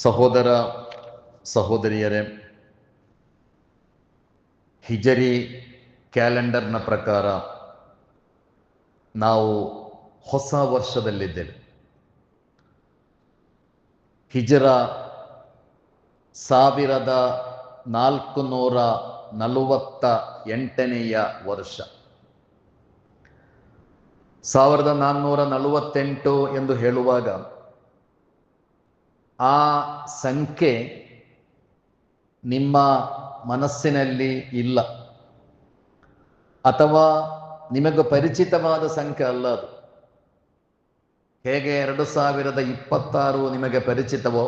ಸಹೋದರ ಸಹೋದರಿಯರೇ, ಹಿಜರಿ ಕ್ಯಾಲೆಂಡರ್ನ ಪ್ರಕಾರ ನಾವು ಹೊಸ ವರ್ಷದಲ್ಲಿದ್ದೇವೆ. ಹಿಜರ 1448ನೆಯ ವರ್ಷ. 1448 ಎಂದು ಹೇಳುವಾಗ ಆ ಸಂಖ್ಯೆ ನಿಮ್ಮ ಮನಸ್ಸಿನಲ್ಲಿ ಇಲ್ಲ, ಅಥವಾ ನಿಮಗೆ ಪರಿಚಿತವಾದ ಸಂಖ್ಯೆ ಅಲ್ಲ ಅದು. ಹೇಗೆ 2026 ನಿಮಗೆ ಪರಿಚಿತವೋ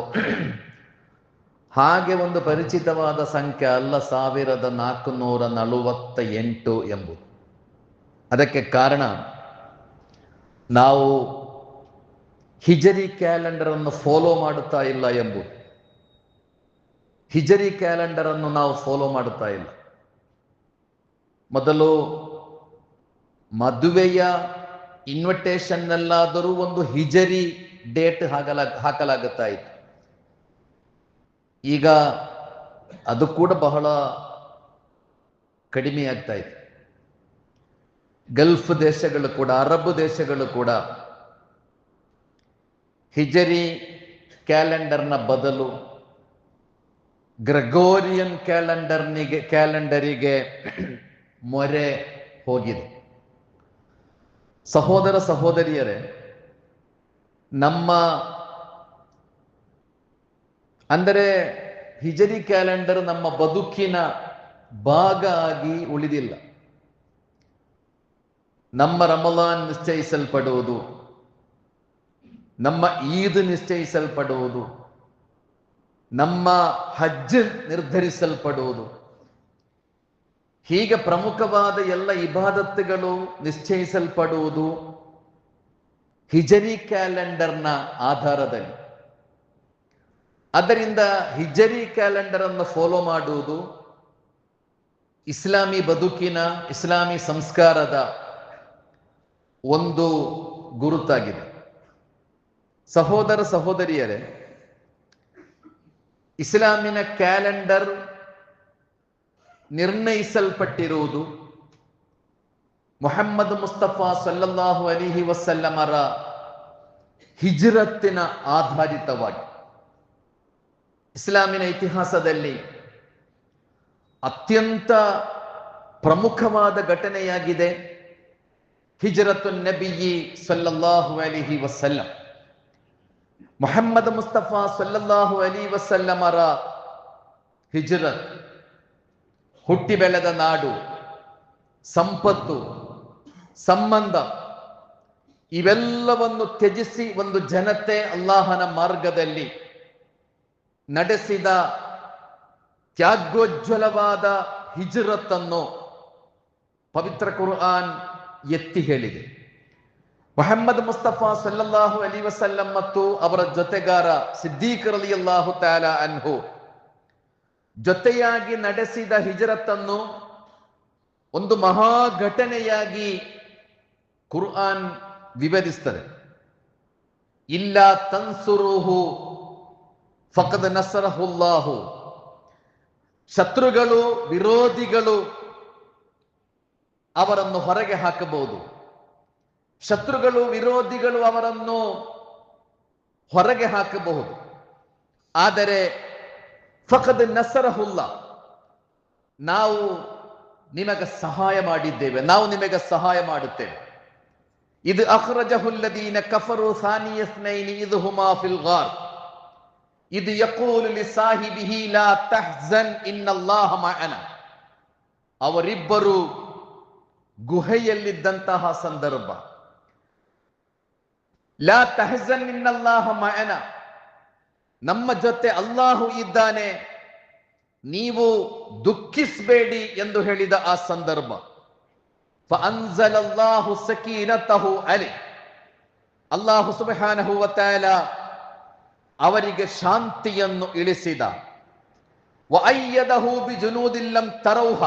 ಹಾಗೆ ಒಂದು ಪರಿಚಿತವಾದ ಸಂಖ್ಯೆ ಅಲ್ಲ 1448 ಎಂಬುದು. ಅದಕ್ಕೆ ಕಾರಣ, ನಾವು ಹಿಜರಿ ಕ್ಯಾಲೆಂಡರ್ ಅನ್ನು ಫಾಲೋ ಮಾಡುತ್ತಾ ಇಲ್ಲ ಎಂಬುದು. ಹಿಜರಿ ಕ್ಯಾಲೆಂಡರ್ ಅನ್ನು ನಾವು ಫಾಲೋ ಮಾಡುತ್ತಾ ಇಲ್ಲ. ಮೊದಲು ಮದುವೆಯ ಇನ್ವಿಟೇಷನ್ನಲ್ಲಾದರೂ ಒಂದು ಹಿಜರಿ ಡೇಟ್ ಹಾಕಲಾಗುತ್ತಾ ಇತ್ತು. ಈಗ ಅದು ಕೂಡ ಬಹಳ ಕಡಿಮೆ ಆಗ್ತಾ ಇದೆ. ಗಲ್ಫ್ ದೇಶಗಳು ಕೂಡ, ಅರಬ್ ದೇಶಗಳು ಕೂಡ ಹಿಜರಿ ಕ್ಯಾಲೆಂಡರ್ನ ಬದಲು ಗ್ರೆಗೋರಿಯನ್ ಕ್ಯಾಲೆಂಡರಿಗೆ ಮೊರೆ ಹೋಗಿದೆ. ಸಹೋದರ ಸಹೋದರಿಯರೇ, ಅಂದರೆ ಹಿಜರಿ ಕ್ಯಾಲೆಂಡರ್ ನಮ್ಮ ಬದುಕಿನ ಭಾಗ ಆಗಿ ಉಳಿದಿಲ್ಲ. ನಮ್ಮ ರಮಲಾನ್ ನಿಶ್ಚಯಿಸಲ್ಪಡುವುದು, ನಮ್ಮ ಈದ್ ನಿಶ್ಚಯಿಸಲ್ಪಡುವುದು, ನಮ್ಮ ಹಜ್ ನಿರ್ಧರಿಸಲ್ಪಡುವುದು, ಹೀಗೆ ಪ್ರಮುಖವಾದ ಎಲ್ಲ ಇಬಾದತ್ತುಗಳು ನಿಶ್ಚಯಿಸಲ್ಪಡುವುದು ಹಿಜರಿ ಕ್ಯಾಲೆಂಡರ್ನ ಆಧಾರದಲ್ಲಿ. ಆದ್ದರಿಂದ ಹಿಜರಿ ಕ್ಯಾಲೆಂಡರ್ ಅನ್ನು ಫಾಲೋ ಮಾಡುವುದು ಇಸ್ಲಾಮಿ ಬದುಕಿನ, ಇಸ್ಲಾಮಿ ಸಂಸ್ಕಾರದ ಒಂದು ಗುರುತಾಗಿದೆ. ಸಹೋದರ ಸಹೋದರಿಯರೇ, ಇಸ್ಲಾಮಿನ ಕ್ಯಾಲೆಂಡರ್ ನಿರ್ಣಯಿಸಲ್ಪಟ್ಟಿರುವುದು ಮುಹಮ್ಮದ್ ಮುಸ್ತಫಾ ಸಲ್ಲಲ್ಲಾಹು ಅಲೈಹಿ ವಸಲ್ಲಮರ ಹಿಜ್ರತ್ತಿನ ಆಧಾರಿತವಾಗಿ. ಇಸ್ಲಾಮಿನ ಇತಿಹಾಸದಲ್ಲಿ ಅತ್ಯಂತ ಪ್ರಮುಖವಾದ ಘಟನೆಯಾಗಿದೆ ಹಿಜ್ರತು ನಬಿಯಿ ಸಲ್ಲಲ್ಲಾಹು ಅಲೈಹಿ ವಸಲ್ಲಂ. ಮುಹಮ್ಮದ್ ಮುಸ್ತಫಾ ಸಲ್ಲಲ್ಲಾಹು ಅಲೈಹಿ ವಸಲ್ಲಮರ ಹಿಜ್ರತ್, ಹುಟ್ಟಿ ಬೆಳೆದ ನಾಡು, ಸಂಪತ್ತು, ಸಂಬಂಧ ಇವೆಲ್ಲವನ್ನು ತ್ಯಜಿಸಿ ಒಂದು ಜನತೆ ಅಲ್ಲಾಹನ ಮಾರ್ಗದಲ್ಲಿ ನಡೆಸಿದ ತ್ಯಾಗೋಜ್ವಲವಾದ ಹಿಜ್ರತ್ತನ್ನು ಪವಿತ್ರ ಕುರ್ಆನ್ ಎತ್ತಿ ಹೇಳಿದೆ. ಮುಹಮ್ಮದ್ ಮುಸ್ತಫಾ ಸಲ್ಲಲ್ಲಾಹು ಅಲೈಹಿ ವಸಲ್ಲಂ ಮತ್ತು ಅವರ ಜೊತೆಗಾರ ಸಿದ್ದೀಕ್ ರಲಿಯಲ್ಲಾಹು ತಆಲಾ ಅನ್ಹು ಜೊತೆಯಾಗಿ ನಡೆಸಿದ ಹಿಜ್ರತ್ತನ್ನು ಒಂದು ಮಹಾ ಘಟನೆಯಾಗಿ ಕುರ್ಆನ್ ವಿವರಿಸ್ತದೆ. ಇಲ್ಲ ತನ್ಸುರುಹು ಫಕದ್ ನಸರಹುಲ್ಲಾಹು. ಶತ್ರುಗಳು, ವಿರೋಧಿಗಳು ಅವರನ್ನು ಹೊರಗೆ ಹಾಕಬಹುದು, ಶತ್ರುಗಳು, ವಿರೋಧಿಗಳು ಅವರನ್ನು ಹೊರಗೆ ಹಾಕಬಹುದು. ಆದರೆ ಫಕದ್ ನಸರಹುಲ್ಲಾ, ನಾವು ನಿಮಗೆ ಸಹಾಯ ಮಾಡಿದ್ದೇವೆ, ನಾವು ನಿಮಗೆ ಸಹಾಯ ಮಾಡುತ್ತೇವೆ. ಇದು ಅಖ್ರಜಹುಲ್ಲದೀನ ಕಫರು ಥಾನಿಯ ಸ್ನೈನಿ ಇದ್ ಹುಮಾ ಫಿಲ್ ಗಾರ್ ಇದು ಯಕೂಲು ಲಿಸಾಹಿಬಿಹಿ ಲಾ ತಹ್ಜನ್ ಇನ್ನಲ್ಲಾಹ ಮಅನಾ. ಅವರಿಬ್ಬರು ಗುಹೆಯಲ್ಲಿದ್ದಂತಹ ಸಂದರ್ಭ. ಲಾ ತಹ್ಜನ್ ಇನ್ನಲ್ಲಾಹ ಮಅನಾ, ನಮ್ಮ ಜೊತೆ ಅಲ್ಲಾಹು ಇದ್ದಾನೆ, ನೀವು ದುಃಖಿಸಬೇಡಿ ಎಂದು ಹೇಳಿದ ಆ ಸಂದರ್ಭ. ಫಅನ್ಜಲಲ್ಲಾಹು ಸಕೀನತಹು ಅಲೈ, ಅಲ್ಲಾಹು ಸುಬ್ಹಾನಹು ವ ತಆಲಾ ಅವರಿಗೆ ಶಾಂತಿಯನ್ನು ಇಳಿಸಿದ. ವಅಯ್ಯದಹು ಬಿಜುನೂದಿನ್ ಲಂ ತರೌಹ,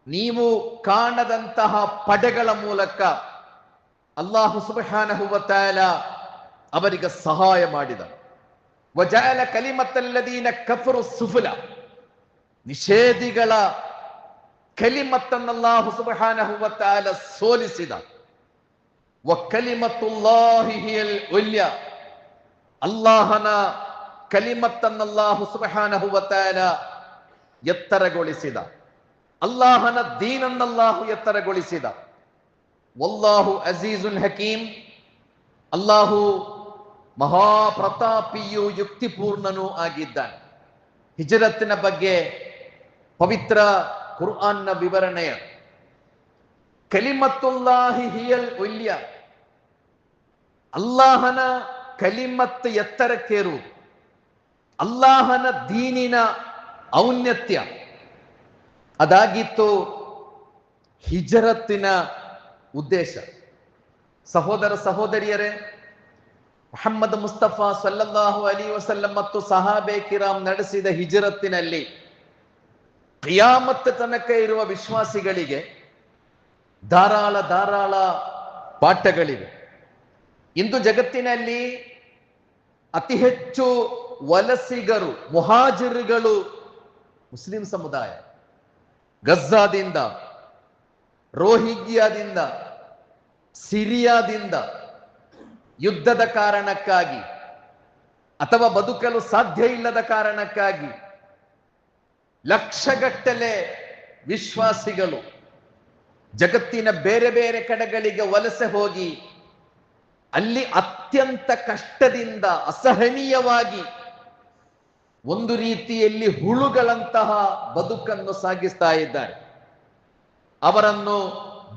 ನೀವು ಕಾಣದಂತಹ ಪಡೆಗಳ ಮೂಲಕ ಅಲ್ಲಾಹು ಸುಬ್ಹಾನಹು ವ ತಆಲಾ ಅವರಿಗೆ ಸಹಾಯ ಮಾಡಿದ. ವಜಅಲ ಕಲಿಮತಲ್ಲದೀನ ಕಫರು ಸುಫುಲ, ನಿಷೇಧಿಗಳ ಕಲಿಮತ್ತನ್ನು ಅಲ್ಲಾಹು ಸುಬ್ಹಾನಹು ವ ತಆಲ ಸೋಲಿಸಿದ. ವ ಕಲಿಮತುಲ್ಲಾಹಿ ಹಿಯಲ್ ಉಲ್ಯ, ಅಲ್ಲಾಹನ ಕಲಿಮತ್ತನ್ನು ಅಲ್ಲಾಹು ಸುಬ್ಹಾನಹು ವ ತಆಲ ಎತ್ತರಗೊಳಿಸಿದ. ಅಲ್ಲಾಹನ ದೀನನ್ನು ಅಲ್ಲಾಹು ಎತ್ತರಗೊಳಿಸಿದ. ವಲ್ಲಾಹು ಅಜೀಜುನ್ ಹಕೀಮ್, ಅಲ್ಲಾಹು ಮಹಾಪ್ರತಾಪಿಯೂ ಯುಕ್ತಿಪೂರ್ಣನೂ ಆಗಿದ್ದಾನೆ. ಹಿಜರತ್ತಿನ ಬಗ್ಗೆ ಪವಿತ್ರ ಕುರ್ಆನ್ನ ವಿವರಣೆಯ ಕಲಿಮತ್ತುಲ್ಲಾಹಿ ಹಿಯಲ್ ಉಲ್ಯ, ಅಲ್ಲಾಹನ ಕಲಿಮತ್ ಎತ್ತರಕ್ಕೇರುವುದು, ಅಲ್ಲಾಹನ ದೀನಿನ ಔನ್ನತ್ಯ, ಅದಾಗಿತ್ತು ಹಿಜರತ್ತಿನ ಉದ್ದೇಶ. ಸಹೋದರ ಸಹೋದರಿಯರೇ, ಮುಹಮ್ಮದ್ ಮುಸ್ತಫಾ ಸಲ್ಲಲ್ಲಾಹು ಅಲೈಹಿ ವಸಲ್ಲಂ ಮತ್ತು ಸಹಾಬೆ ಕಿರಾಮ್ ನಡೆಸಿದ ಹಿಜರತ್ತಿನಲ್ಲಿ ಕಿಯಾಮತ್ ತನಕ ಇರುವ ವಿಶ್ವಾಸಿಗಳಿಗೆ ಧಾರಾಳ ಪಾಠಗಳಿವೆ. ಇಂದು ಜಗತ್ತಿನಲ್ಲಿ ಅತಿ ಹೆಚ್ಚು ವಲಸಿಗರು, ಮುಹಾಜಿರುಗಳು ಮುಸ್ಲಿಂ ಸಮುದಾಯ. ಗಜ್ಜಾದಿಂದ, ರೋಹಿಂಗ್ಯಾದಿಂದ, ಸಿರಿಯಾದಿಂದ ಯುದ್ಧದ ಕಾರಣಕ್ಕಾಗಿ ಅಥವಾ ಬದುಕಲು ಸಾಧ್ಯ ಇಲ್ಲದ ಕಾರಣಕ್ಕಾಗಿ ಲಕ್ಷಗಟ್ಟಲೆ ವಿಶ್ವಾಸಿಗಳು ಜಗತ್ತಿನ ಬೇರೆ ಬೇರೆ ಕಡೆಗಳಿಗೆ ವಲಸೆ ಹೋಗಿ ಅಲ್ಲಿ ಅತ್ಯಂತ ಕಷ್ಟದಿಂದ ಅಸಹನೀಯವಾಗಿ ಒಂದು ರೀತಿಯಲ್ಲಿ ಹುಳುಗಳಂತಹ ಬದುಕನ್ನು ಸಾಗಿಸ್ತಾ ಇದ್ದಾರೆ. ಅವರನ್ನು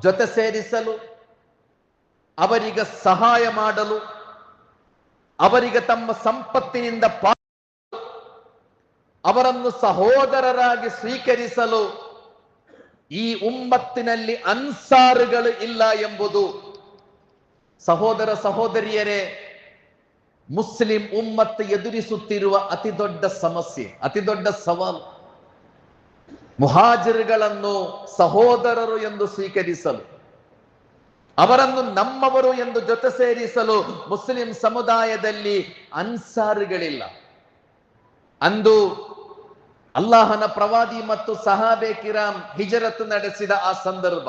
ಜೊತೆ ಸೇರಿಸಲು, ಅವರಿಗೆ ಸಹಾಯ ಮಾಡಲು, ಅವರಿಗೆ ತಮ್ಮ ಸಂಪತ್ತಿನಿಂದ ಅವರನ್ನು ಸಹೋದರರಾಗಿ ಸ್ವೀಕರಿಸಲು ಈ ಉಮ್ಮತ್ತಿನಲ್ಲಿ ಅನ್ಸಾರುಗಳು ಇಲ್ಲ ಎಂಬುದು ಸಹೋದರ ಸಹೋದರಿಯರೇ ಮುಸ್ಲಿಂ ಉಮ್ಮತ್ತು ಎದುರಿಸುತ್ತಿರುವ ಅತಿ ದೊಡ್ಡ ಸಮಸ್ಯೆ, ಅತಿ ದೊಡ್ಡ ಸವಾಲು. ಮುಹಾಜಿರುಗಳನ್ನು ಸಹೋದರರು ಎಂದು ಸ್ವೀಕರಿಸಲು, ಅವರನ್ನು ನಮ್ಮವರು ಎಂದು ಜೊತೆ ಸೇರಿಸಲು ಮುಸ್ಲಿಂ ಸಮುದಾಯದಲ್ಲಿ ಅನ್ಸಾರುಗಳಿಲ್ಲ. ಅಂದು ಅಲ್ಲಾಹನ ಪ್ರವಾದಿ ಮತ್ತು ಸಹಾಬೆ ಕಿರಾಮ್ ಹಿಜರತ್ ನಡೆಸಿದ ಆ ಸಂದರ್ಭ,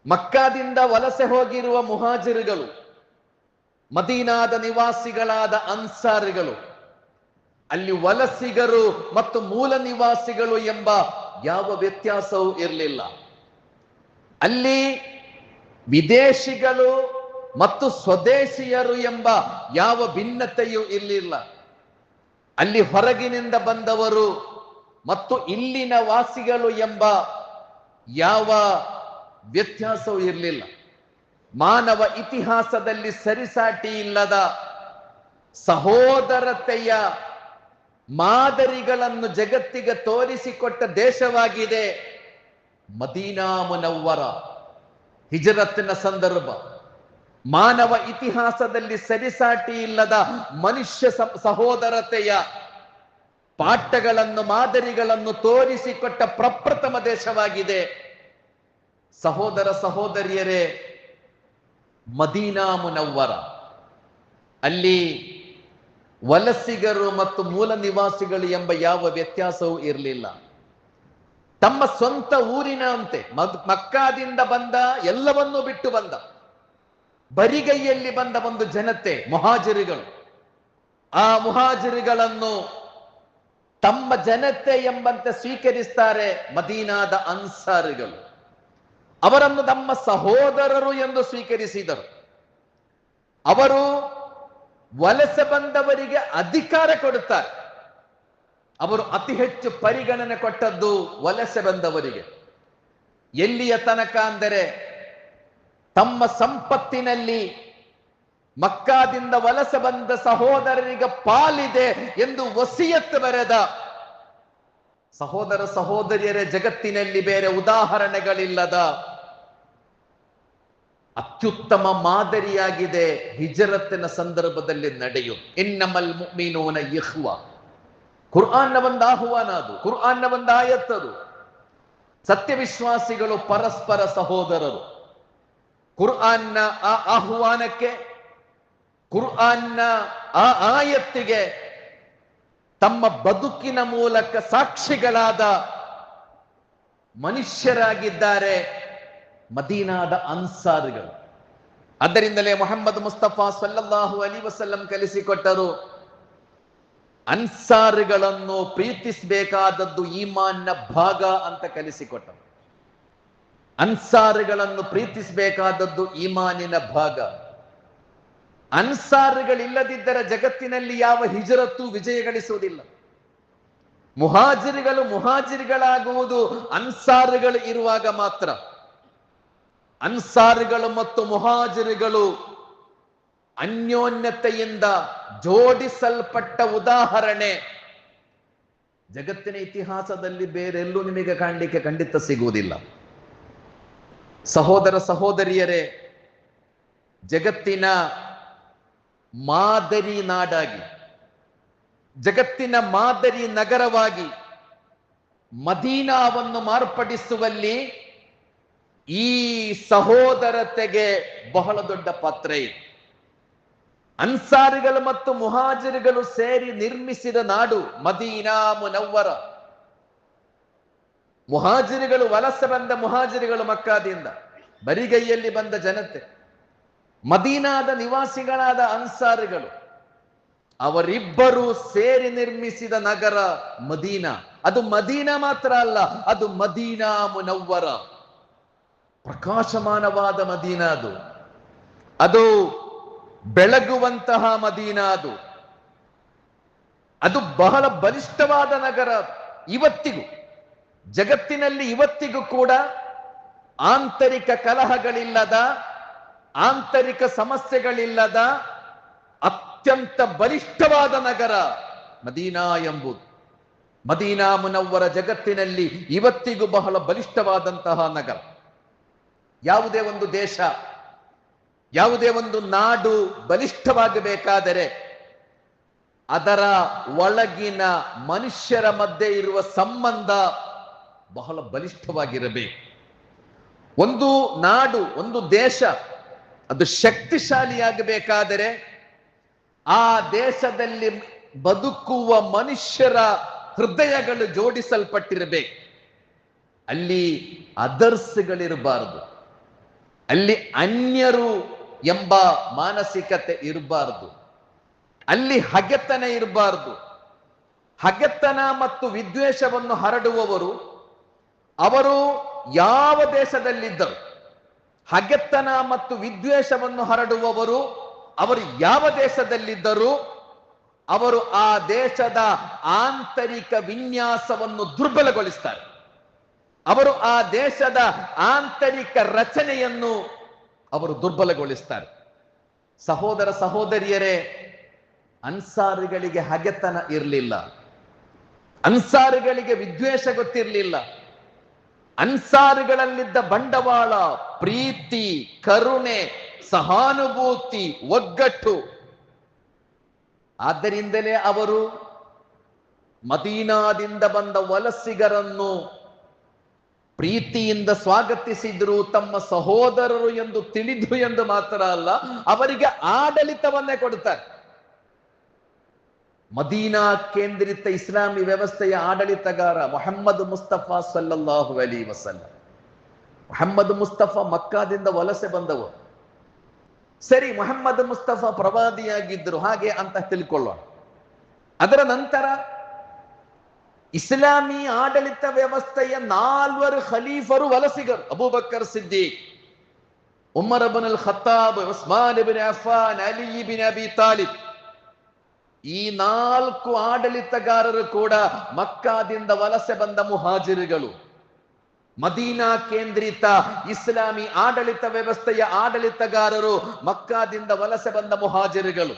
ಮಕ್ಕಾದಿಂದ ವಲಸೆ ಹೋಗಿರುವ ಮುಹಾಜಿರುಗಳು, ಮದೀನಾದ ನಿವಾಸಿಗಳಾದ ಅನ್ಸಾರಿಗಳು, ಅಲ್ಲಿ ವಲಸಿಗರು ಮತ್ತು ಮೂಲ ನಿವಾಸಿಗಳು ಎಂಬ ಯಾವ ವ್ಯತ್ಯಾಸವೂ ಇರಲಿಲ್ಲ. ಅಲ್ಲಿ ವಿದೇಶಿಗಳು ಮತ್ತು ಸ್ವದೇಶಿಯರು ಎಂಬ ಯಾವ ಭಿನ್ನತೆಯೂ ಇರಲಿಲ್ಲ. ಅಲ್ಲಿ ಹೊರಗಿನಿಂದ ಬಂದವರು ಮತ್ತು ಇಲ್ಲಿನ ವಾಸಿಗಳು ಎಂಬ ಯಾವ ವ್ಯತ್ಯಾಸವೂ ಇರಲಿಲ್ಲ. ಮಾನವ ಇತಿಹಾಸದಲ್ಲಿ ಸರಿಸಾಟಿ ಇಲ್ಲದ ಸಹೋದರತೆಯ ಮಾದರಿಗಳನ್ನು ಜಗತ್ತಿಗೆ ತೋರಿಸಿಕೊಟ್ಟ ದೇಶವಾಗಿದೆ ಮದೀನಾ ಮುನವ್ವರ. ಹಿಜರತ್ತಿನ ಸಂದರ್ಭ ಮಾನವ ಇತಿಹಾಸದಲ್ಲಿ ಸರಿಸಾಟಿ ಇಲ್ಲದ ಮನುಷ್ಯ ಸಹೋದರತೆಯ ಪಾಠಗಳನ್ನು, ಮಾದರಿಗಳನ್ನು ತೋರಿಸಿಕೊಟ್ಟ ಪ್ರಪ್ರಥಮ ದೇಶವಾಗಿದೆ. ಸಹೋದರ ಸಹೋದರಿಯರೇ, ಮದೀನಾ ಮುನವ್ವರ. ಅಲ್ಲಿ ವಲಸಿಗರು ಮತ್ತು ಮೂಲ ನಿವಾಸಿಗಳು ಎಂಬ ಯಾವ ವ್ಯತ್ಯಾಸವೂ ಇರಲಿಲ್ಲ. ತಮ್ಮ ಸ್ವಂತ ಊರಿನಂತೆ ಮಕ್ಕಾದಿಂದ ಬಂದ, ಎಲ್ಲವನ್ನೂ ಬಿಟ್ಟು ಬಂದ, ಬರಿಗೈಯಲ್ಲಿ ಬಂದ ಒಂದು ಜನತೆ ಮುಹಾಜಿರುಗಳು. ಆ ಮುಹಾಜಿರುಗಳನ್ನು ತಮ್ಮ ಜನತೆ ಎಂಬಂತೆ ಸ್ವೀಕರಿಸ್ತಾರೆ ಮದೀನಾದ ಅನ್ಸಾರಿಗಳು. ಅವರನ್ನು ತಮ್ಮ ಸಹೋದರರು ಎಂದು ಸ್ವೀಕರಿಸಿದರು. ಅವರು ವಲಸೆ ಬಂದವರಿಗೆ ಅಧಿಕಾರ ಕೊಡುತ್ತಾರೆ. ಅವರು ಅತಿ ಹೆಚ್ಚು ಪರಿಗಣನೆ ಕೊಟ್ಟದ್ದು ವಲಸೆ ಬಂದವರಿಗೆ. ಎಲ್ಲಿಯ ತನಕ ಅಂದರೆ ತಮ್ಮ ಸಂಪತ್ತಿನಲ್ಲಿ ಮಕ್ಕಾದಿಂದ ವಲಸೆ ಬಂದ ಸಹೋದರರಿಗೆ ಪಾಲಿದೆ ಎಂದು ವಸಿಯತ್ತು ಬರೆದ ಸಹೋದರ ಸಹೋದರಿಯರೇ, ಜಗತ್ತಿನಲ್ಲಿ ಬೇರೆ ಉದಾಹರಣೆಗಳಿಲ್ಲದ ಅತ್ಯುತ್ತಮ ಮಾದರಿಯಾಗಿದೆ ಹಿಜರತ್ತಿನ ಸಂದರ್ಭದಲ್ಲಿ ನಡೆಯುವುದು. ಇನ್ನಮಲ್ ಮುಅ್ಮಿನೂನ ಇಖ್ವಾ. ಕುರ್ಆನ್ನ ಒಂದು ಆಹ್ವಾನ, ಅದು ಕುರ್ಆನ್ನ ಒಂದು ಆಯತ್ತದು. ಸತ್ಯವಿಶ್ವಾಸಿಗಳು ಪರಸ್ಪರ ಸಹೋದರರು. ಕುರ್ಆನ್ನ ಆ ಆಹ್ವಾನಕ್ಕೆ ಕುರ್ಆನ್ನ ಆ ಆಯತ್ತಿಗೆ ತಮ್ಮ ಬದುಕಿನ ಮೂಲಕ ಸಾಕ್ಷಿಗಳಾದ ಮನುಷ್ಯರಾಗಿದ್ದಾರೆ ಮದೀನಾದ ಅನ್ಸಾರಿಗಳು. ಅದರಿಂದಲೇ ಮೊಹಮ್ಮದ್ ಮುಸ್ತಫಾ ಸಲ್ಲಲ್ಲಾಹು ಅಲೈಹಿ ವಸಲ್ಲಂ ಕಲಿಸಿಕೊಟ್ಟರು, ಅನ್ಸಾರಿಗಳನ್ನು ಪ್ರೀತಿಸಬೇಕಾದದ್ದು ಈಮಾನ್ನ ಭಾಗ ಅಂತ ಕಲಿಸಿಕೊಟ್ಟರು. ಅನ್ಸಾರಿಗಳನ್ನು ಪ್ರೀತಿಸಬೇಕಾದದ್ದು ಈಮಾನಿನ ಭಾಗ. ಅನ್ಸಾರಿಗಳಿಲ್ಲದಿದ್ದರೆ ಜಗತ್ತಿನಲ್ಲಿ ಯಾವ ಹಿಜರತ್ತು ವಿಜಯ ಗಳಿಸುವುದಿಲ್ಲ. ಮುಹಾಜಿರಿಗಳಾಗುವುದು ಅನ್ಸಾರಿಗಳು ಇರುವಾಗ ಮಾತ್ರ. ಅನ್ಸಾರಿಗಳು ಮತ್ತು ಮುಹಾಜಿರಿಗಳು ಅನ್ಯೋನ್ಯತೆಯಿಂದ ಜೋಡಿಸಲ್ಪಟ್ಟ ಉದಾಹರಣೆ ಜಗತ್ತಿನ ಇತಿಹಾಸದಲ್ಲಿ ಬೇರೆಲ್ಲೂ ನಿಮಗೆ ಕಾಣಲಿಕ್ಕೆ ಖಂಡಿತ ಸಿಗುವುದಿಲ್ಲ. ಸಹೋದರ ಸಹೋದರಿಯರೇ, ಜಗತ್ತಿನ ಮಾದರಿ ನಾಡಾಗಿ, ಜಗತ್ತಿನ ಮಾದರಿ ನಗರವಾಗಿ ಮದೀನಾವನ್ನು ಮಾರ್ಪಡಿಸುವಲ್ಲಿ ಈ ಸಹೋದರತೆಗೆ ಬಹಳ ದೊಡ್ಡ ಪಾತ್ರ ಇದೆ. ಅನ್ಸಾರಿಗಳು ಮತ್ತು ಮುಹಾಜಿರುಗಳು ಸೇರಿ ನಿರ್ಮಿಸಿದ ನಾಡು ಮದೀನಾ ಮುನವ್ವರ. ಮುಹಾಜಿರುಗಳು ವಲಸೆ ಬಂದ ಮುಹಾಜಿರುಗಳು ಮಕ್ಕಾದಿಂದ ಬರಿಗೈಯಲ್ಲಿ ಬಂದ ಜನತೆ. ಮದೀನಾದ ನಿವಾಸಿಗಳಾದ ಅನ್ಸಾರಿಗಳು, ಅವರಿಬ್ಬರು ಸೇರಿ ನಿರ್ಮಿಸಿದ ನಗರ ಮದೀನಾ. ಅದು ಮದೀನಾ ಮಾತ್ರ ಅಲ್ಲ, ಅದು ಮದೀನಾ ಮುನವ್ವರ, ಪ್ರಕಾಶಮಾನವಾದ ಮದೀನಾ. ಅದು ಬೆಳಗುವಂತಹ ಮದೀನಾ. ಅದು ಬಹಳ ಬಲಿಷ್ಠವಾದ ನಗರ. ಇವತ್ತಿಗೂ ಜಗತ್ತಿನಲ್ಲಿ ಇವತ್ತಿಗೂ ಕೂಡ ಆಂತರಿಕ ಕಲಹಗಳಿಲ್ಲದ, ಆಂತರಿಕ ಸಮಸ್ಯೆಗಳಿಲ್ಲದ ಅತ್ಯಂತ ಬಲಿಷ್ಠವಾದ ನಗರ ಮದೀನಾ ಎಂಬುದು. ಮದೀನಾ ಮುನವ್ವರ ಜಗತ್ತಿನಲ್ಲಿ ಇವತ್ತಿಗೂ ಬಹಳ ಬಲಿಷ್ಠವಾದಂತಹ ನಗರ. ಯಾವುದೇ ಒಂದು ದೇಶ, ಯಾವುದೇ ಒಂದು ನಾಡು ಬಲಿಷ್ಠವಾಗಬೇಕಾದರೆ ಅದರ ಒಳಗಿನ ಮನುಷ್ಯರ ಮಧ್ಯೆ ಇರುವ ಸಂಬಂಧ ಬಹಳ ಬಲಿಷ್ಠವಾಗಿರಬೇಕು. ಒಂದು ನಾಡು, ಒಂದು ದೇಶ ಅದು ಶಕ್ತಿಶಾಲಿಯಾಗಬೇಕಾದರೆ ಆ ದೇಶದಲ್ಲಿ ಬದುಕುವ ಮನುಷ್ಯರ ಹೃದಯಗಳು ಜೋಡಿಸಲ್ಪಟ್ಟಿರಬೇಕು. ಅಲ್ಲಿ ಅದರ್ಸ್ಗಳಿರಬಾರದು, ಅಲ್ಲಿ ಅನ್ಯರು ಎಂಬ ಮಾನಸಿಕತೆ ಇರಬಾರದು, ಅಲ್ಲಿ ಹಗೆತನ ಇರಬಾರದು. ಹಗೆತನ ಮತ್ತು ವಿದ್ವೇಷವನ್ನು ಹರಡುವವರು ಅವರು ಯಾವ ದೇಶದಲ್ಲಿದ್ದರು, ಹಗೆತನ ಮತ್ತು ವಿದ್ವೇಷವನ್ನು ಹರಡುವವರು ಅವರು ಯಾವ ದೇಶದಲ್ಲಿದ್ದರು, ಅವರು ಆ ದೇಶದ ಆಂತರಿಕ ವಿನ್ಯಾಸವನ್ನು ದುರ್ಬಲಗೊಳಿಸ್ತಾರೆ. ಅವರು ಆ ದೇಶದ ಆಂತರಿಕ ರಚನೆಯನ್ನು ಅವರು ದುರ್ಬಲಗೊಳಿಸ್ತಾರೆ. ಸಹೋದರ ಸಹೋದರಿಯರೇ, ಅನ್ಸಾರಿಗಳಿಗೆ ಹಗೆತನ ಇರಲಿಲ್ಲ, ಅನ್ಸಾರಿಗಳಿಗೆ ವಿದ್ವೇಷ ಗೊತ್ತಿರಲಿಲ್ಲ. ಅನ್ಸಾರಿಗಳಲ್ಲಿದ್ದ ಬಂಡವಾಳ ಪ್ರೀತಿ, ಕರುಣೆ, ಸಹಾನುಭೂತಿ, ಒಗ್ಗಟ್ಟು. ಆದ್ದರಿಂದಲೇ ಅವರು ಮದೀನಾದಿಂದ ಬಂದ ವಲಸಿಗರನ್ನು ಪ್ರೀತಿಯಿಂದ ಸ್ವಾಗತಿಸಿದ್ರು. ತಮ್ಮ ಸಹೋದರರು ಎಂದು ತಿಳಿದು ಎಂದು ಮಾತ್ರ ಅಲ್ಲ, ಅವರಿಗೆ ಆಡಳಿತವನ್ನೇ ಕೊಡುತ್ತಾರೆ. ಮದೀನಾ ಕೇಂದ್ರಿತ ಇಸ್ಲಾಮಿ ವ್ಯವಸ್ಥೆಯ ಆಡಳಿತಗಾರ ಮೊಹಮ್ಮದ್ ಮುಸ್ತಫಾ ಸಲ್ಲಲ್ಲಾಹು ಅಲೈಹಿ ವಸಲ್ಲಂ. ಮೊಹಮ್ಮದ್ ಮುಸ್ತಫಾ ಮಕ್ಕಾದಿಂದ ವಲಸೆ ಬಂದವರು. ಸರಿ, ಮೊಹಮ್ಮದ್ ಮುಸ್ತಫಾ ಪ್ರವಾದಿಯಾಗಿದ್ದರು ಹಾಗೆ ಅಂತ ತಿಳ್ಕೊಳ್ಳೋಣ. ಅದರ ನಂತರ ಇಸ್ಲಾಮಿ ಆಡಳಿತ ವ್ಯವಸ್ಥೆಯ 4 ಖಲೀಫರು ವಲಸಿಗರು. Abubakar Siddique, Umar ibn al Khattab, Usman ibn Affan, Ali ibn Abi Talib. ಈ 4 ಆಡಳಿತಗಾರರು ಕೂಡ ಮಕ್ಕಾದಿಂದ ವಲಸೆ ಬಂದ ಮುಹಾಜಿರುಗಳು. ಮದೀನಾ ಕೇಂದ್ರಿತ ಇಸ್ಲಾಮಿ ಆಡಳಿತ ವ್ಯವಸ್ಥೆಯ ಆಡಳಿತಗಾರರು ಮಕ್ಕಾದಿಂದ ವಲಸೆ ಬಂದ ಮುಹಾಜಿರುಗಳು.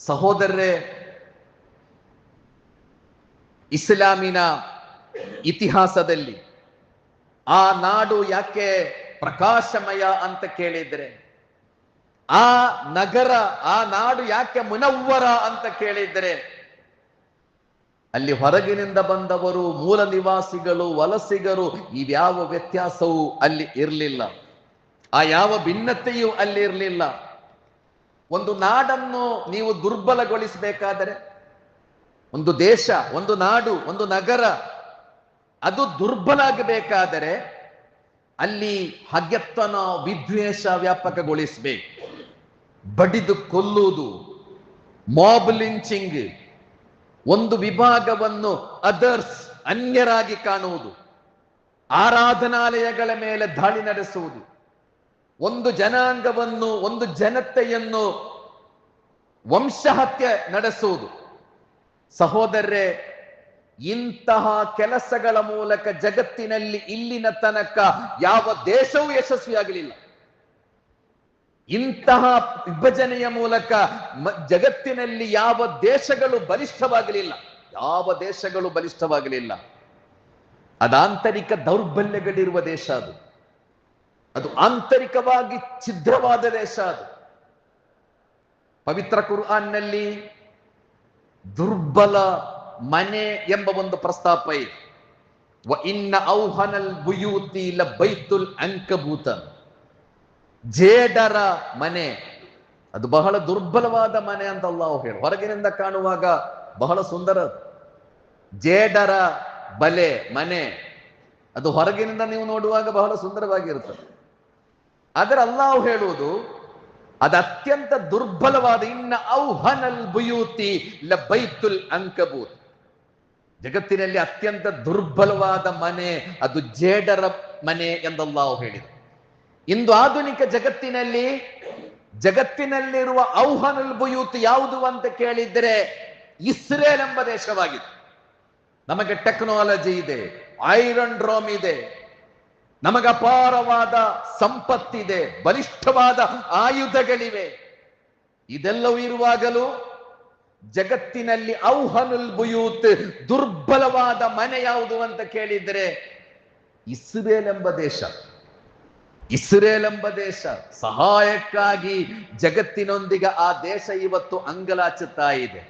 ಸಹೋದರರೇ, ಇಸ್ಲಾಮಿನ ಇತಿಹಾಸದಲ್ಲಿ ಆ ನಾಡು ಯಾಕೆ ಪ್ರಕಾಶಮಯ ಅಂತ ಕೇಳಿದ್ರೆ, ಆ ನಗರ, ಆ ನಾಡು ಯಾಕೆ ಮುನವ್ವರ ಅಂತ ಕೇಳಿದ್ರೆ, ಅಲ್ಲಿ ಹೊರಗಿನಿಂದ ಬಂದವರು, ಮೂಲ ನಿವಾಸಿಗಳು, ವಲಸಿಗರು, ಇವ್ಯಾವ ವ್ಯತ್ಯಾಸವೂ ಅಲ್ಲಿ ಇರಲಿಲ್ಲ, ಆ ಯಾವ ಭಿನ್ನತೆಯೂ ಅಲ್ಲಿ ಇರಲಿಲ್ಲ. ಒಂದು ನಾಡನ್ನು ನೀವು ದುರ್ಬಲಗೊಳಿಸಬೇಕಾದರೆ, ಒಂದು ದೇಶ, ಒಂದು ನಾಡು, ಒಂದು ನಗರ ಅದು ದುರ್ಬಲ ಆಗಬೇಕಾದರೆ ಅಲ್ಲಿ ಹಗೆತನ, ವಿದ್ವೇಷ ವ್ಯಾಪಕಗೊಳಿಸಬೇಕು. ಬಡಿದು ಕೊಲ್ಲುವುದು, ಮಾಬ್ ಲಿಂಚಿಂಗ್, ಒಂದು ವಿಭಾಗವನ್ನು ಅದರ್ಸ್, ಅನ್ಯರಾಗಿ ಕಾಣುವುದು, ಆರಾಧನಾಲಯಗಳ ಮೇಲೆ ದಾಳಿ ನಡೆಸುವುದು, ಒಂದು ಜನಾಂಗವನ್ನು, ಒಂದು ಜನತೆಯನ್ನು ವಂಶಹತ್ಯೆ ನಡೆಸುವುದು. ಸಹೋದರರೇ, ಇಂತಹ ಕೆಲಸಗಳ ಮೂಲಕ ಜಗತ್ತಿನಲ್ಲಿ ಇಲ್ಲಿನ ತನಕ ಯಾವ ದೇಶವೂ ಯಶಸ್ವಿಯಾಗಲಿಲ್ಲ. ಇಂತಹ ವಿಭಜನೆಯ ಮೂಲಕ ಜಗತ್ತಿನಲ್ಲಿ ಯಾವ ದೇಶಗಳು ಬಲಿಷ್ಠವಾಗಲಿಲ್ಲ, ಯಾವ ದೇಶಗಳು ಬಲಿಷ್ಠವಾಗಲಿಲ್ಲ. ಅದು ಆಂತರಿಕ ದೌರ್ಬಲ್ಯಗಳಿರುವ ದೇಶ, ಅದು ಆಂತರಿಕವಾಗಿ ಛಿದ್ರವಾದ ದೇಶ. ಅದು ಪವಿತ್ರ ಕುರ್ಆನ್ನಲ್ಲಿ ದುರ್ಬಲ ಮನೆ ಎಂಬ ಒಂದು ಪ್ರಸ್ತಾಪ ಇದೆ. ವ ಇನ್ನ ಔಹನಲ್ ಬುಯೂತಿ ಲಬೈತುಲ್ ಅಂಕಬೂತ, ಜೇಡರ ಮನೆ ಅದು ಬಹಳ ದುರ್ಬಲವಾದ ಮನೆ ಅಂತ ಅಲ್ಲಾಹು ಹೇಳಿ. ಹೊರಗಿನಿಂದ ಕಾಣುವಾಗ ಬಹಳ ಸುಂದರ, ಜೇಡರ ಬಲೆ ಮನೆ ಅದು ಹೊರಗಿನಿಂದ ನೀವು ನೋಡುವಾಗ ಬಹಳ ಸುಂದರವಾಗಿರುತ್ತದೆ. ಆದರೆ ಅಲ್ಲಾಹು ಹೇಳುವುದು ಅದು ಅತ್ಯಂತ ದುರ್ಬಲವಾದ, ಇನ್ನ ಔಹನಲ್ ಬುಯೂತಿ ಲಬೈತುಲ್ ಅಂಕಬೂತ್, ಜಗತ್ತಿನಲ್ಲಿ ಅತ್ಯಂತ ದುರ್ಬಲವಾದ ಮನೆ ಅದು ಜೇಡರ ಮನೆ ಎಂದಲ್ಲಾಹು ಹೇಳಿದೆ. ಇಂದು ಆಧುನಿಕ ಜಗತ್ತಿನಲ್ಲಿರುವ ಔಹನುಲ್ ಬುಯೂತ್ ಯಾವುದು ಅಂತ ಕೇಳಿದ್ರೆ ಇಸ್ರೇಲ್ ಎಂಬ ದೇಶವಾಗಿದೆ. ನಮಗೆ ಟೆಕ್ನಾಲಜಿ ಇದೆ, ಐರನ್ ಡ್ರೋಮ್ ಇದೆ, ನಮಗೆ ಅಪಾರವಾದ ಸಂಪತ್ತಿದೆ, ಬಲಿಷ್ಠವಾದ ಆಯುಧಗಳಿವೆ. ಇದೆಲ್ಲವೂ ಇರುವಾಗಲೂ ಜಗತ್ತಿನಲ್ಲಿ ಔಹನುಲ್ ಬುಯೂತ್, ದುರ್ಬಲವಾದ ಮನೆ ಯಾವುದು ಅಂತ ಕೇಳಿದ್ರೆ ಇಸ್ರೇಲ್ ಎಂಬ ದೇಶ. ಇಸ್ರೇಲ್ ಎಂಬ ದೇಶ ಸಹಾಯಕ್ಕಾಗಿ ಜಗತ್ತಿನೊಂದಿಗೆ ಆ ದೇಶ ಇವತ್ತು ಅಂಗಲಾಚುತ್ತಾ ಇದೆ.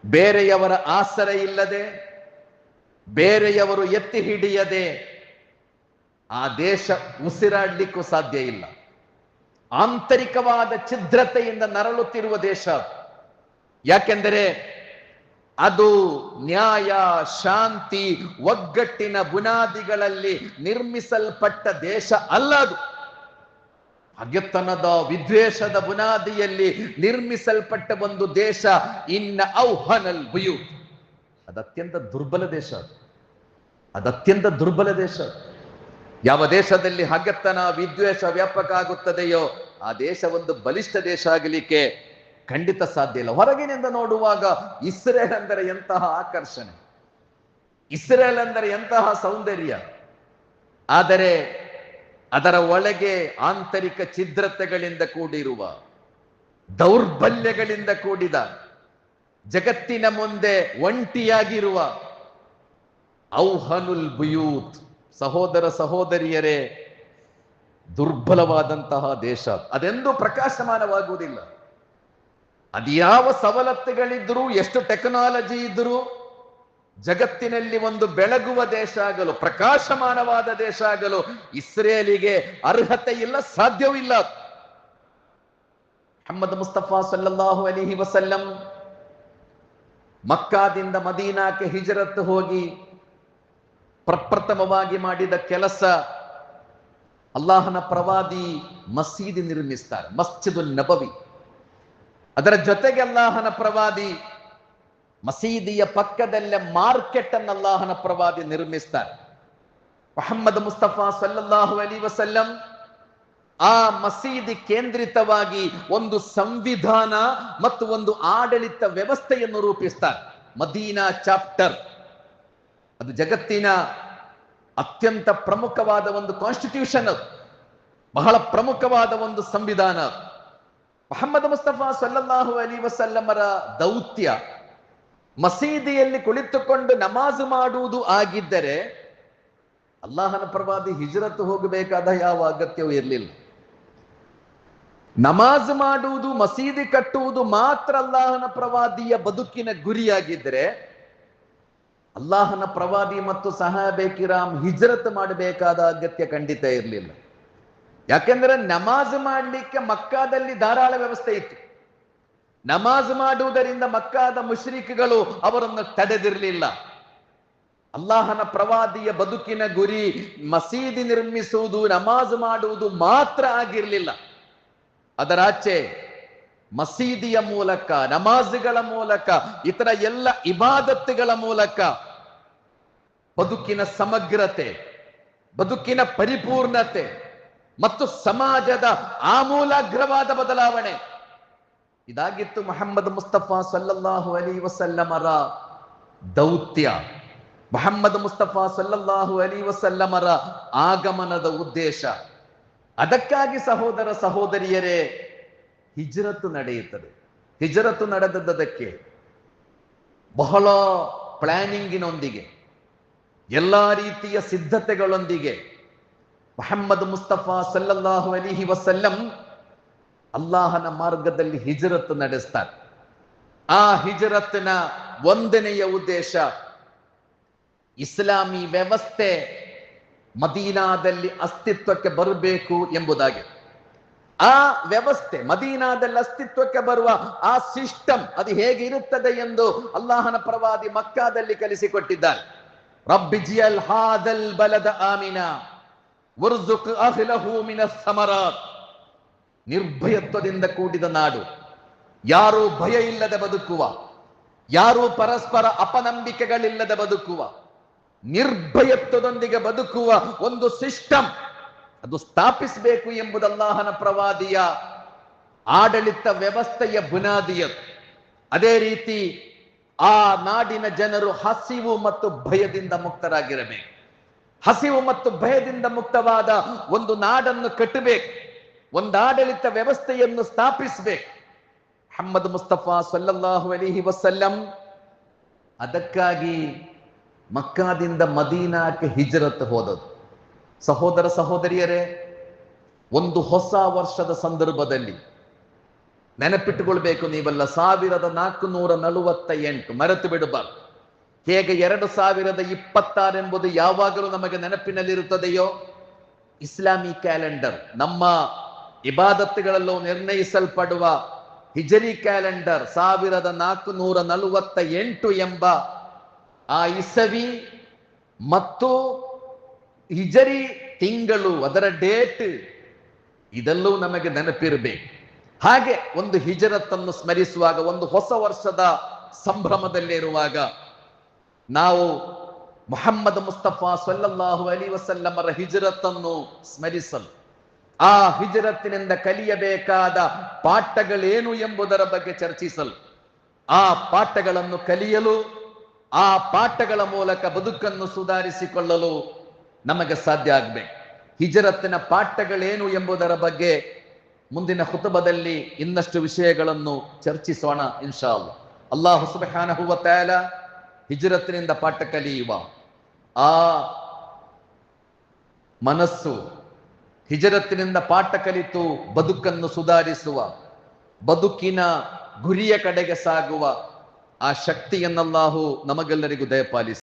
ಬೇರೆಯವರ ಆಸರೆ ಇಲ್ಲದೆ, ಬೇರೆಯವರು ಎತ್ತಿ ಹಿಡಿಯದೆ ಆ ದೇಶ ಉಸಿರಾಡ್ಲಿಕ್ಕೂ ಸಾಧ್ಯ ಇಲ್ಲ. ಆಂತರಿಕವಾದ ಛಿದ್ರತೆಯಿಂದ ನರಳುತ್ತಿರುವ ದೇಶ. ಯಾಕೆಂದರೆ ಅದು ನ್ಯಾಯ, ಶಾಂತಿ, ಒಗ್ಗಟ್ಟಿನ ಬುನಾದಿಗಳಲ್ಲಿ ನಿರ್ಮಿಸಲ್ಪಟ್ಟ ದೇಶ ಅಲ್ಲ. ಅದು ಹಗೆತನದ, ವಿದ್ವೇಷದ ಬುನಾದಿಯಲ್ಲಿ ನಿರ್ಮಿಸಲ್ಪಟ್ಟ ಒಂದು ದೇಶ. ಇನ್ನ ಔಹನಲ್ ಬುಯೂತ್, ಅದು ಅತ್ಯಂತ ದುರ್ಬಲ ದೇಶ. ಅದು ಅತ್ಯಂತ ದುರ್ಬಲ ದೇಶ. ಯಾವ ದೇಶದಲ್ಲಿ ಹಗೆತನ, ವಿದ್ವೇಷ ವ್ಯಾಪಕ ಆಗುತ್ತದೆಯೋ ಆ ದೇಶ ಒಂದು ಬಲಿಷ್ಠ ದೇಶ ಆಗಲಿಕ್ಕೆ ಖಂಡಿತ ಸಾಧ್ಯ ಇಲ್ಲ. ಹೊರಗಿನಿಂದ ನೋಡುವಾಗ ಇಸ್ರೇಲ್ ಅಂದರೆ ಎಂತಹ ಆಕರ್ಷಣೆ, ಇಸ್ರೇಲ್ ಅಂದರೆ ಎಂತಹ ಸೌಂದರ್ಯ. ಆದರೆ ಅದರ ಒಳಗೆ ಆಂತರಿಕ ಛಿದ್ರತೆಗಳಿಂದ ಕೂಡಿರುವ, ದೌರ್ಬಲ್ಯಗಳಿಂದ ಕೂಡಿದ, ಜಗತ್ತಿನ ಮುಂದೆ ಒಂಟಿಯಾಗಿರುವ ಔಹನುಲ್ ಬುಯೂತ್, ಸಹೋದರ ಸಹೋದರಿಯರೇ, ದುರ್ಬಲವಾದಂತಹ ದೇಶ. ಅದೆಂದೂ ಪ್ರಕಾಶಮಾನವಾಗುವುದಿಲ್ಲ. ಅದ್ಯಾವ ಸವಲತ್ತುಗಳಿದ್ರೂ, ಎಷ್ಟು ಟೆಕ್ನಾಲಜಿ ಇದ್ರೂ ಜಗತ್ತಿನಲ್ಲಿ ಒಂದು ಬೆಳಗುವ ದೇಶ ಆಗಲು, ಪ್ರಕಾಶಮಾನವಾದ ದೇಶ ಆಗಲು ಇಸ್ರೇಲಿಗೆ ಅರ್ಹತೆ ಇಲ್ಲ, ಸಾಧ್ಯವೂ ಇಲ್ಲ. ಮುಹಮ್ಮದ್ ಮುಸ್ತಫಾ ಸಲ್ಲಲ್ಲಾಹು ಅಲೈಹಿ ವಸಲ್ಲಂ ಮಕ್ಕಾದಿಂದ ಮದೀನಾಕ್ಕೆ ಹಿಜರತ್ ಹೋಗಿ ಪ್ರಪ್ರಥಮವಾಗಿ ಮಾಡಿದ ಕೆಲಸ, ಅಲ್ಲಾಹನ ಪ್ರವಾದಿ ಮಸೀದಿ ನಿರ್ಮಿಸ್ತಾರೆ, ಮಸ್ಜಿದುನ್ ನಬವಿ. ಅದರ ಜೊತೆಗೆ ಅಲ್ಲಾಹನ ಪ್ರವಾದಿ ಮಸೀದಿಯ ಪಕ್ಕದಲ್ಲೇ ಮಾರ್ಕೆಟ್ ಅನ್ನು ಅಲ್ಲಾಹನ ಪ್ರವಾದಿ ನಿರ್ಮಿಸ್ತಾರೆ. ಮುಹಮ್ಮದ್ ಮುಸ್ತಫಾ ಸಲ್ಲಲ್ಲಾಹು ಅಲೈಹಿ ವಸಲ್ಲಂ ಆ ಮಸೀದಿ ಕೇಂದ್ರಿತವಾಗಿ ಒಂದು ಸಂವಿಧಾನ ಮತ್ತು ಒಂದು ಆಡಳಿತ ವ್ಯವಸ್ಥೆಯನ್ನು ರೂಪಿಸ್ತಾರೆ. ಮದೀನಾ ಚಾಪ್ಟರ್, ಅದು ಜಗತ್ತಿನ ಅತ್ಯಂತ ಪ್ರಮುಖವಾದ ಒಂದು ಕಾನ್ಸ್ಟಿಟ್ಯೂಷನ್, ಅದು ಬಹಳ ಪ್ರಮುಖವಾದ ಒಂದು ಸಂವಿಧಾನ. ಮುಹಮ್ಮದ್ ಮುಸ್ತಫಾ ಸಲ್ಲಲ್ಲಾಹು ಅಲೈಹಿ ವಸಲ್ಲಮರ ದೌತ್ಯ ಮಸೀದಿಯಲ್ಲಿ ಕುಳಿತುಕೊಂಡು ನಮಾಜ್ ಮಾಡುವುದು ಆಗಿದ್ದರೆ ಅಲ್ಲಾಹನ ಪ್ರವಾದಿ ಹಿಜ್ರತ್ ಹೋಗಬೇಕಾದ ಯಾವ ಅಗತ್ಯವೂ ಇರಲಿಲ್ಲ. ನಮಾಜ್ ಮಾಡುವುದು, ಮಸೀದಿ ಕಟ್ಟುವುದು ಮಾತ್ರ ಅಲ್ಲಾಹನ ಪ್ರವಾದಿಯ ಬದುಕಿನ ಗುರಿಯಾಗಿದ್ದರೆ ಅಲ್ಲಾಹನ ಪ್ರವಾದಿ ಮತ್ತು ಸಹಾಬೆ ಕಿರಾಮ್ ಹಿಜ್ರತ್ ಮಾಡಬೇಕಾದ ಅಗತ್ಯ ಖಂಡಿತ ಇರಲಿಲ್ಲ. ಯಾಕೆಂದ್ರೆ ನಮಾಜ್ ಮಾಡಲಿಕ್ಕೆ ಮಕ್ಕಾದಲ್ಲಿ ಧಾರಾಳ ವ್ಯವಸ್ಥೆ ಇತ್ತು. ನಮಾಜ್ ಮಾಡುವುದರಿಂದ ಮಕ್ಕಾದ ಮುಶ್ರಿಕ್ಗಳು ಅವರನ್ನು ತಡೆದಿರಲಿಲ್ಲ. ಅಲ್ಲಾಹನ ಪ್ರವಾದಿಯ ಬದುಕಿನ ಗುರಿ ಮಸೀದಿ ನಿರ್ಮಿಸುವುದು, ನಮಾಜ್ ಮಾಡುವುದು ಮಾತ್ರ ಆಗಿರಲಿಲ್ಲ. ಅದರಾಚೆ ಮಸೀದಿಯ ಮೂಲಕ, ನಮಾಜ್ಗಳ ಮೂಲಕ, ಇತರ ಎಲ್ಲ ಇಬಾದತ್ತುಗಳ ಮೂಲಕ ಬದುಕಿನ ಸಮಗ್ರತೆ, ಬದುಕಿನ ಪರಿಪೂರ್ಣತೆ ಮತ್ತು ಸಮಾಜದ ಆಮೂಲಾಗ್ರವಾದ ಬದಲಾವಣೆ ಇದಾಗಿತ್ತು ಮುಹಮ್ಮದ್ ಮುಸ್ತಫಾ ಸಲ್ಲಲ್ಲಾಹು ಅಲೈಹಿ ವಸಲ್ಲಮರ ದೌತ್ಯ. ಮುಹಮ್ಮದ್ ಮುಸ್ತಫಾ ಸಲ್ಲಲ್ಲಾಹು ಅಲೈಹಿ ವಸಲ್ಲಮರ ಆಗಮನದ ಉದ್ದೇಶ. ಅದಕ್ಕಾಗಿ ಸಹೋದರ ಸಹೋದರಿಯರೇ, ಹಿಜ್ರತ್ತು ನಡೆಯುತ್ತದೆ. ಹಿಜ್ರತ್ತು ನಡೆದದ್ದಕ್ಕೆ ಬಹಳ ಪ್ಲಾನಿಂಗಿನೊಂದಿಗೆ, ಎಲ್ಲಾ ರೀತಿಯ ಸಿದ್ಧತೆಗಳೊಂದಿಗೆ ಮುಹಮ್ಮದ್ ಮುಸ್ತಫಾ ಸಲ್ಲಲ್ಲಾಹು ಅಲೈಹಿ ವಸಲ್ಲಂ ಅಲ್ಲಾಹನ ಮಾರ್ಗದಲ್ಲಿ ಹಿಜ್ರತ್ ನಡೆಸ್ತಾರೆ. ಆ ಹಿಜ್ರತ್ನ ಒಂದನೆಯ ಉದ್ದೇಶ ಇಸ್ಲಾಮಿ ವ್ಯವಸ್ಥೆ ಮದೀನಾದಲ್ಲಿ ಅಸ್ತಿತ್ವಕ್ಕೆ ಬರಬೇಕು ಎಂಬುದಾಗಿ. ಆ ವ್ಯವಸ್ಥೆ ಮದೀನಾದಲ್ಲಿ ಅಸ್ತಿತ್ವಕ್ಕೆ ಬರುವ ಆ ಸಿಸ್ಟಮ್ ಅದು ಹೇಗೆ ಇರುತ್ತದೆ ಎಂದು ಅಲ್ಲಾಹನ ಪ್ರವಾದಿ ಮಕ್ಕಾದಲ್ಲಿ ಕಲಿಸಿಕೊಟ್ಟಿದ್ದಾರೆ. ರಬ್ಬಿಜಿಯಲ್ ಹಾದಲ್ ಬಲದ ಆಮಿನಾ ವರ್ಜುಕ್ ಅಹ್ಲಹು ಮಿನಸ್ ಸಮರಾತ್. ನಿರ್ಭಯತ್ವದಿಂದ ಕೂಡಿದ ನಾಡು, ಯಾರೂ ಭಯ ಇಲ್ಲದೆ ಬದುಕುವ, ಯಾರೂ ಪರಸ್ಪರ ಅಪನಂಬಿಕೆಗಳಿಲ್ಲದೆ ಬದುಕುವ, ನಿರ್ಭಯತ್ವದೊಂದಿಗೆ ಬದುಕುವ ಒಂದು ಸಿಸ್ಟಮ್ ಅದು ಸ್ಥಾಪಿಸಬೇಕು ಎಂಬುದು ಅಲ್ಲಾಹನ ಪ್ರವಾದಿಯ ಆಡಳಿತ ವ್ಯವಸ್ಥೆಯ ಬುನಾದಿಯದು. ಅದೇ ರೀತಿ ಆ ನಾಡಿನ ಜನರು ಹಸಿವು ಮತ್ತು ಭಯದಿಂದ ಮುಕ್ತರಾಗಿರಬೇಕು. ಹಸಿವು ಮತ್ತು ಭಯದಿಂದ ಮುಕ್ತವಾದ ಒಂದು ನಾಡನ್ನು ಕಟ್ಟಬೇಕು, ಒಂದು ಆಡಳಿತ ವ್ಯವಸ್ಥೆಯನ್ನು ಸ್ಥಾಪಿಸಬೇಕು. ಮುಹಮ್ಮದ್ ಮುಸ್ತಫಾ ಸಲ್ಲಲ್ಲಾಹು ಅಲೈಹಿ ವಸಲ್ಲಂ ಅದಕ್ಕಾಗಿ ಮಕ್ಕಾದಿಂದ ಮದೀನಾಕ್ಕೆ ಹಿಜ್ರತ್ ಹೋದದ್ದು. ಸಹೋದರ ಸಹೋದರಿಯರೇ, ಒಂದು ಹೊಸ ವರ್ಷದ ಸಂದರ್ಭದಲ್ಲಿ ನೆನಪಿಟ್ಟುಕೊಳ್ಬೇಕು ನೀವೆಲ್ಲ, 1448 ಮರೆತು ಬಿಡಬಾರ್ದು. ಹೇಗೆ 2026 ಎಂಬುದು ಯಾವಾಗಲೂ ನಮಗೆ ನೆನಪಿನಲ್ಲಿರುತ್ತದೆಯೋ, ಇಸ್ಲಾಮಿ ಕ್ಯಾಲೆಂಡರ್, ನಮ್ಮ ಇಬಾದತ್ತುಗಳಲ್ಲೂ ನಿರ್ಣಯಿಸಲ್ಪಡುವ ಹಿಜರಿ ಕ್ಯಾಲೆಂಡರ್ 1448 ಎಂಬ ಆ ಇಸವಿ ಮತ್ತು ಹಿಜರಿ ತಿಂಗಳು, ಅದರ ಡೇಟ್ ಇದೆಲ್ಲವೂ ನಮಗೆ ನೆನಪಿರಬೇಕು. ಹಾಗೆ ಒಂದು ಹಿಜರತ್ತನ್ನು ಸ್ಮರಿಸುವಾಗ, ಒಂದು ಹೊಸ ವರ್ಷದ ಸಂಭ್ರಮದಲ್ಲಿರುವಾಗ ನಾವು ಮುಹಮ್ಮದ್ ಮುಸ್ತಫಾ ಸಲ್ಲಲ್ಲಾಹು ಅಲೈಹಿ ವಸಲ್ಲಮರ ಹಿಜರತ್ತನ್ನು ಸ್ಮರಿಸಲು, ಆ ಹಿಜರತ್ತಿನಿಂದ ಕಲಿಯಬೇಕಾದ ಪಾಠಗಳೇನು ಎಂಬುದರ ಬಗ್ಗೆ ಚರ್ಚಿಸಲು, ಆ ಪಾಠಗಳನ್ನು ಕಲಿಯಲು, ಆ ಪಾಠಗಳ ಮೂಲಕ ಬದುಕನ್ನು ಸುಧಾರಿಸಿಕೊಳ್ಳಲು ನಮಗೆ ಸಾಧ್ಯ ಆಗಬೇಕು. ಹಿಜರತ್ತಿನ ಪಾಠಗಳೇನು ಎಂಬುದರ ಬಗ್ಗೆ ಮುಂದಿನ ಖುತಬದಲ್ಲಿ ಇನ್ನಷ್ಟು ವಿಷಯಗಳನ್ನು ಚರ್ಚಿಸೋಣ ಇನ್ಶಾ ಅಲ್ಲಾಹ್. ಅಲ್ಲಾಹು ಸುಬ್ಹಾನಹು ವ ತಆಲಾ ಹಿಜರತ್ತಿನಿಂದ ಪಾಠ ಕಲಿಯುವ ಆ ಮನಸ್ಸು, ಹಿಜರತ್ತಿನಿಂದ ಪಾಠ ಕಲಿತು ಬದುಕನ್ನು ಸುಧಾರಿಸುವ, ಬದುಕಿನ ಗುರಿಯ ಕಡೆಗೆ ಸಾಗುವ ಆ ಶಕ್ತಿಯನ್ನಲ್ಲಾಹು ನಮಗೆಲ್ಲರಿಗೂ ದಯಪಾಲಿಸಿ.